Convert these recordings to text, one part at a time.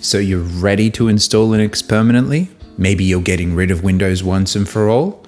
So you're ready to install Linux permanently? Maybe you're getting rid of Windows once and for all?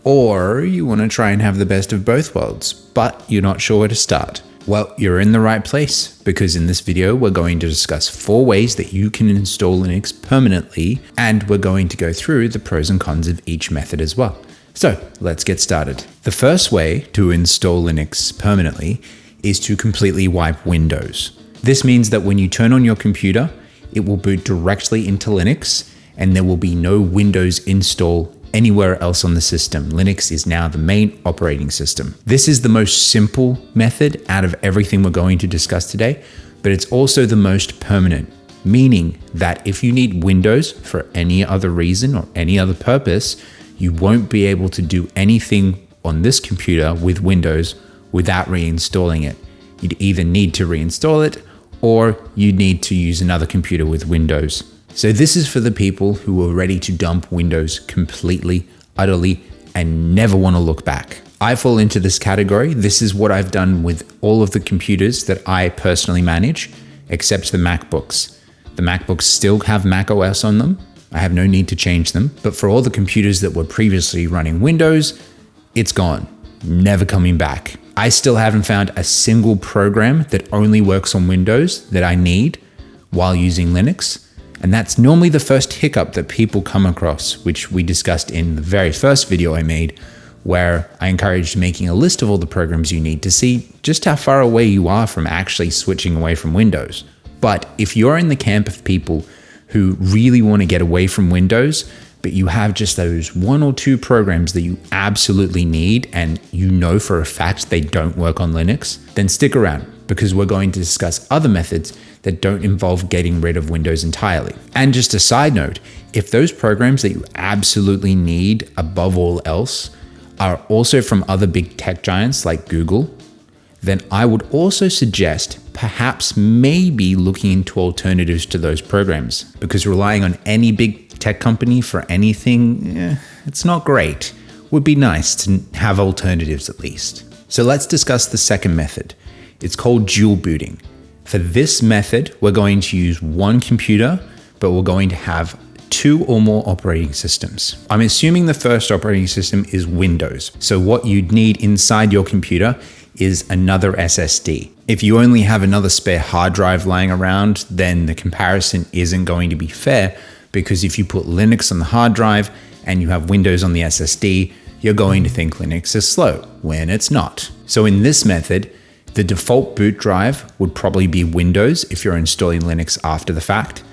Or you want to try and have the best of both worlds, but you're not sure where to start? Well, you're in the right place, because in this video, we're going to discuss 4 ways that you can install Linux permanently, and we're going to go through the pros and cons of each method as well. So let's get started. The first way to install Linux permanently is to completely wipe Windows. This means that when you turn on your computer, it will boot directly into Linux, and there will be no Windows install anywhere else on the system. Linux is now the main operating system. This is the most simple method out of everything we're going to discuss today, but it's also the most permanent, meaning that if you need Windows for any other reason or any other purpose, you won't be able to do anything on this computer with Windows without reinstalling it. You'd either need to reinstall it or you'd need to use another computer with Windows. So this is for the people who are ready to dump Windows completely, utterly, and never want to look back. I fall into this category. This is what I've done with all of the computers that I personally manage, except the MacBooks. The MacBooks still have Mac OS on them. I have no need to change them. But for all the computers that were previously running Windows, it's gone, never coming back. I still haven't found a single program that only works on Windows that I need while using Linux. And that's normally the first hiccup that people come across, which we discussed in the very first video I made, where I encouraged making a list of all the programs you need to see just how far away you are from actually switching away from Windows. But if you're in the camp of people who really want to get away from Windows, but you have just those 1 or 2 programs that you absolutely need and you know for a fact they don't work on Linux, then stick around, because we're going to discuss other methods that don't involve getting rid of Windows entirely. And just a side note, if those programs that you absolutely need above all else are also from other big tech giants like Google, then I would also suggest perhaps maybe looking into alternatives to those programs, because relying on any big tech company for anything, it's not great. Would be nice to have alternatives at least. So let's discuss the second method. It's called dual booting. For this method, we're going to use 1 computer, but we're going to have 2 or more operating systems. I'm assuming the first operating system is Windows. So what you'd need inside your computer is another SSD. If you only have another spare hard drive lying around, then the comparison isn't going to be fair, because if you put Linux on the hard drive and you have Windows on the SSD, you're going to think Linux is slow when it's not. So in this method, the default boot drive would probably be Windows if you're installing Linux after the fact,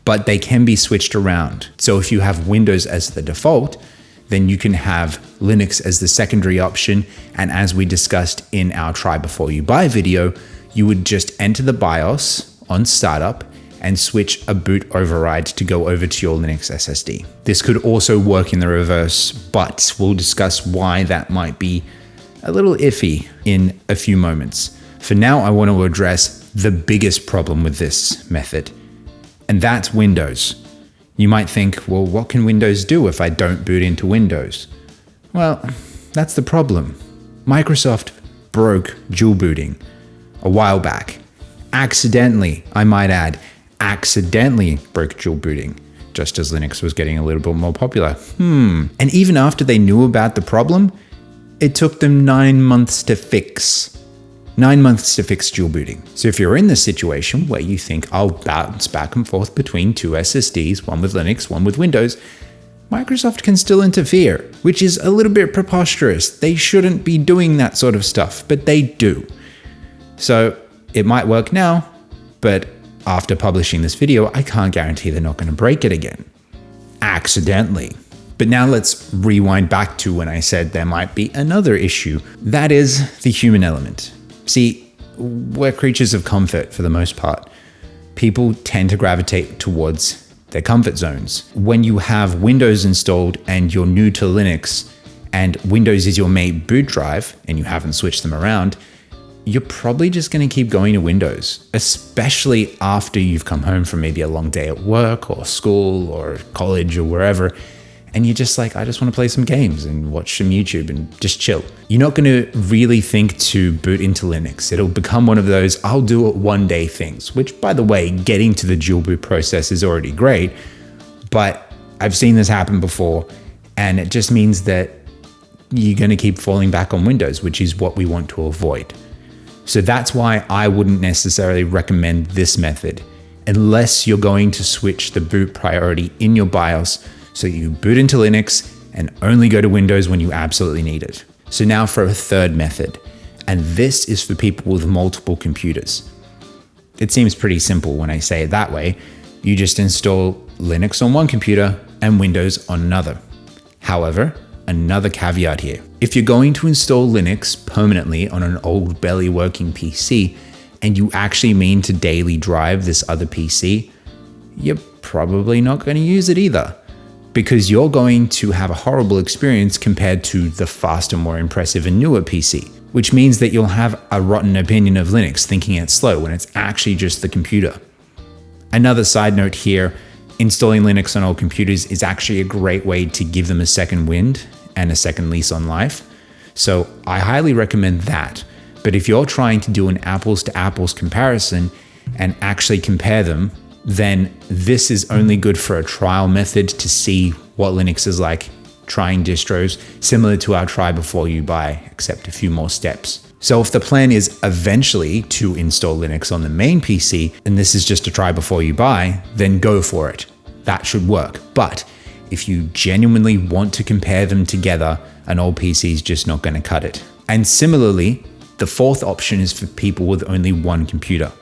but they can be switched around. So if you have Windows as the default, then you can have Linux as the secondary option. And as we discussed in our Try Before You Buy video, you would just enter the BIOS on startup and switch a boot override to go over to your Linux SSD. This could also work in the reverse, but we'll discuss why that might be a little iffy in a few moments. For now, I want to address the biggest problem with this method, and that's Windows. You might think, well, what can Windows do if I don't boot into Windows? Well, that's the problem. Microsoft broke dual booting a while back. Accidentally, I might add, accidentally broke dual booting, just as Linux was getting a little bit more popular. And even after they knew about the problem, it took them 9 months to fix. 9 months to fix dual booting. So if you're in this situation where you think I'll bounce back and forth between 2 SSDs, one with Linux, one with Windows, Microsoft can still interfere, which is a little bit preposterous. They shouldn't be doing that sort of stuff, but they do. So it might work now, but after publishing this video, I can't guarantee they're not going to break it again. Accidentally. But now let's rewind back to when I said there might be another issue. That is the human element. See, we're creatures of comfort for the most part. People tend to gravitate towards their comfort zones. When you have Windows installed and you're new to Linux and Windows is your main boot drive and you haven't switched them around, you're probably just going to keep going to Windows, especially after you've come home from maybe a long day at work or school or college or wherever, and you're just like, I just want to play some games and watch some YouTube and just chill. You're not going to really think to boot into Linux. It'll become one of those I'll do it one day things, which, by the way, getting to the dual boot process is already great, but I've seen this happen before, and it just means that you're going to keep falling back on Windows, which is what we want to avoid. So that's why I wouldn't necessarily recommend this method unless you're going to switch the boot priority in your BIOS so you boot into Linux and only go to Windows when you absolutely need it. So now for a third method, and this is for people with multiple computers. It seems pretty simple when I say it that way. You just install Linux on one computer and Windows on another. However, another caveat here. If you're going to install Linux permanently on an old barely working PC and you actually mean to daily drive this other PC, you're probably not going to use it either, because you're going to have a horrible experience compared to the faster, more impressive and newer PC, which means that you'll have a rotten opinion of Linux, thinking it's slow when it's actually just the computer. Another side note here, installing Linux on old computers is actually a great way to give them a second wind and a second lease on life. So I highly recommend that. But if you're trying to do an apples to apples comparison and actually compare them, then this is only good for a trial method to see what Linux is like, trying distros similar to our try before you buy, except a few more steps. So if the plan is eventually to install Linux on the main PC, and this is just a try before you buy, then go for it. That should work. But if you genuinely want to compare them together, an old PC is just not going to cut it. And similarly, the fourth option is for people with only one computer.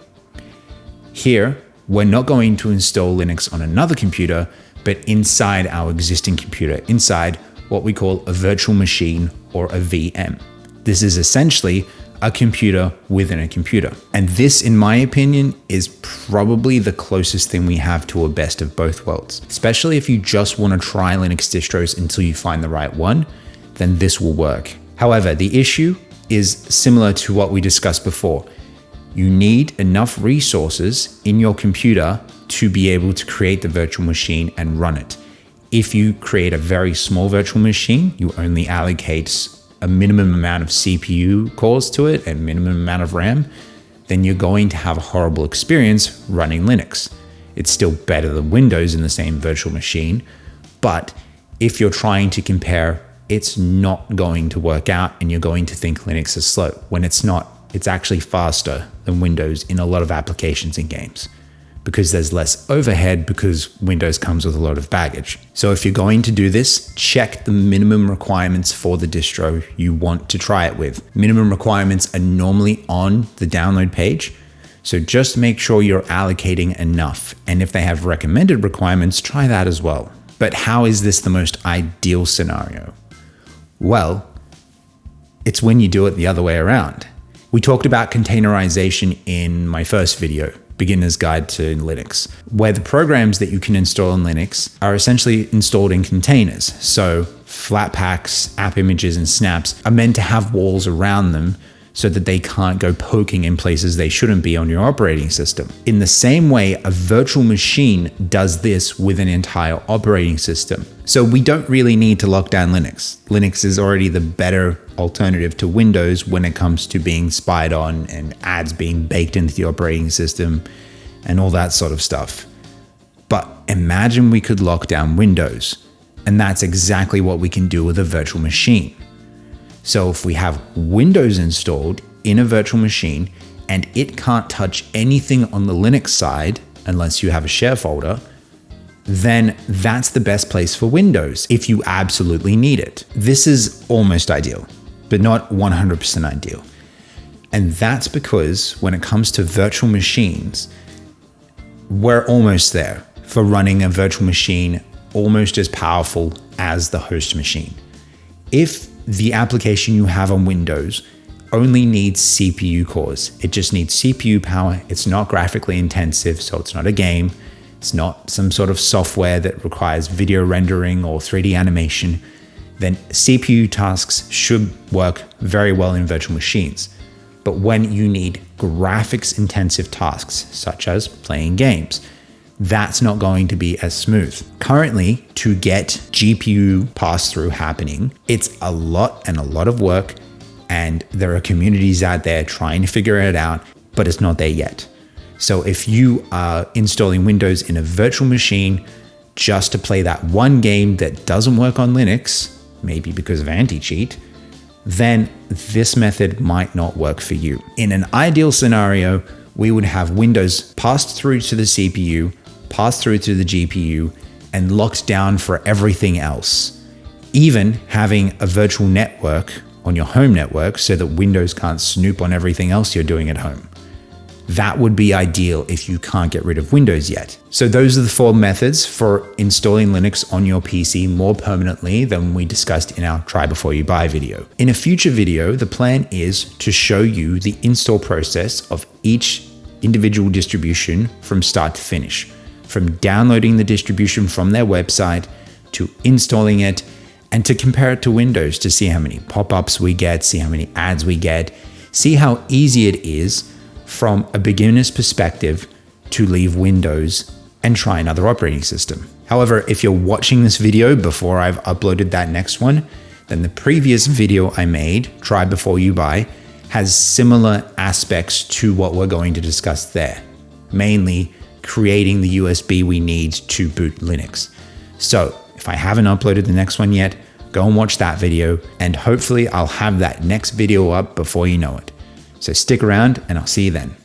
Here, we're not going to install Linux on another computer, but inside our existing computer, inside what we call a virtual machine or a VM. This is essentially a computer within a computer. And this, in my opinion, is probably the closest thing we have to a best of both worlds. Especially if you just want to try Linux distros until you find the right one, then this will work. However, the issue is similar to what we discussed before. You need enough resources in your computer to be able to create the virtual machine and run it. If you create a very small virtual machine, you only allocate a minimum amount of CPU cores to it and minimum amount of RAM, then you're going to have a horrible experience running Linux. It's still better than Windows in the same virtual machine, but if you're trying to compare, it's not going to work out and you're going to think Linux is slow, when it's not. It's actually faster than Windows in a lot of applications and games, because there's less overhead because Windows comes with a lot of baggage. So if you're going to do this, check the minimum requirements for the distro you want to try it with. Minimum requirements are normally on the download page, so just make sure you're allocating enough. And if they have recommended requirements, try that as well. But how is this the most ideal scenario? Well, it's when you do it the other way around. We talked about containerization in my first video, Beginner's Guide to Linux, where the programs that you can install in Linux are essentially installed in containers. So Flatpaks, app images, and snaps are meant to have walls around them so that they can't go poking in places they shouldn't be on your operating system. In the same way, a virtual machine does this with an entire operating system. So we don't really need to lock down Linux. Linux is already the better alternative to Windows when it comes to being spied on and ads being baked into the operating system and all that sort of stuff. But imagine we could lock down Windows, and that's exactly what we can do with a virtual machine. So if we have Windows installed in a virtual machine and it can't touch anything on the Linux side unless you have a share folder, then that's the best place for Windows if you absolutely need it. This is almost ideal, but not 100% ideal. And that's because when it comes to virtual machines, we're almost there for running a virtual machine almost as powerful as the host machine. If the application you have on Windows only needs CPU cores, it just needs CPU power, it's not graphically intensive, so it's not a game, it's not some sort of software that requires video rendering or 3D animation, then CPU tasks should work very well in virtual machines. But when you need graphics intensive tasks, such as playing games, that's not going to be as smooth. Currently, to get GPU pass-through happening, it's a lot of work, and there are communities out there trying to figure it out, but it's not there yet. So if you are installing Windows in a virtual machine just to play that one game that doesn't work on Linux, maybe because of anti-cheat, then this method might not work for you. In an ideal scenario, we would have Windows passed through to the CPU, passed through to the GPU, and locked down for everything else. Even having a virtual network on your home network so that Windows can't snoop on everything else you're doing at home. That would be ideal if you can't get rid of Windows yet. So those are the 4 methods for installing Linux on your PC more permanently than we discussed in our Try Before You Buy video. In a future video, the plan is to show you the install process of each individual distribution from start to finish, from downloading the distribution from their website to installing it, and to compare it to Windows to see how many pop-ups we get, see how many ads we get, see how easy it is from a beginner's perspective to leave Windows and try another operating system. However, if you're watching this video before I've uploaded that next one, then the previous video I made, Try Before You Buy, has similar aspects to what we're going to discuss there, mainly creating the USB we need to boot Linux. So if I haven't uploaded the next one yet, go and watch that video, and hopefully I'll have that next video up before you know it. So stick around and I'll see you then.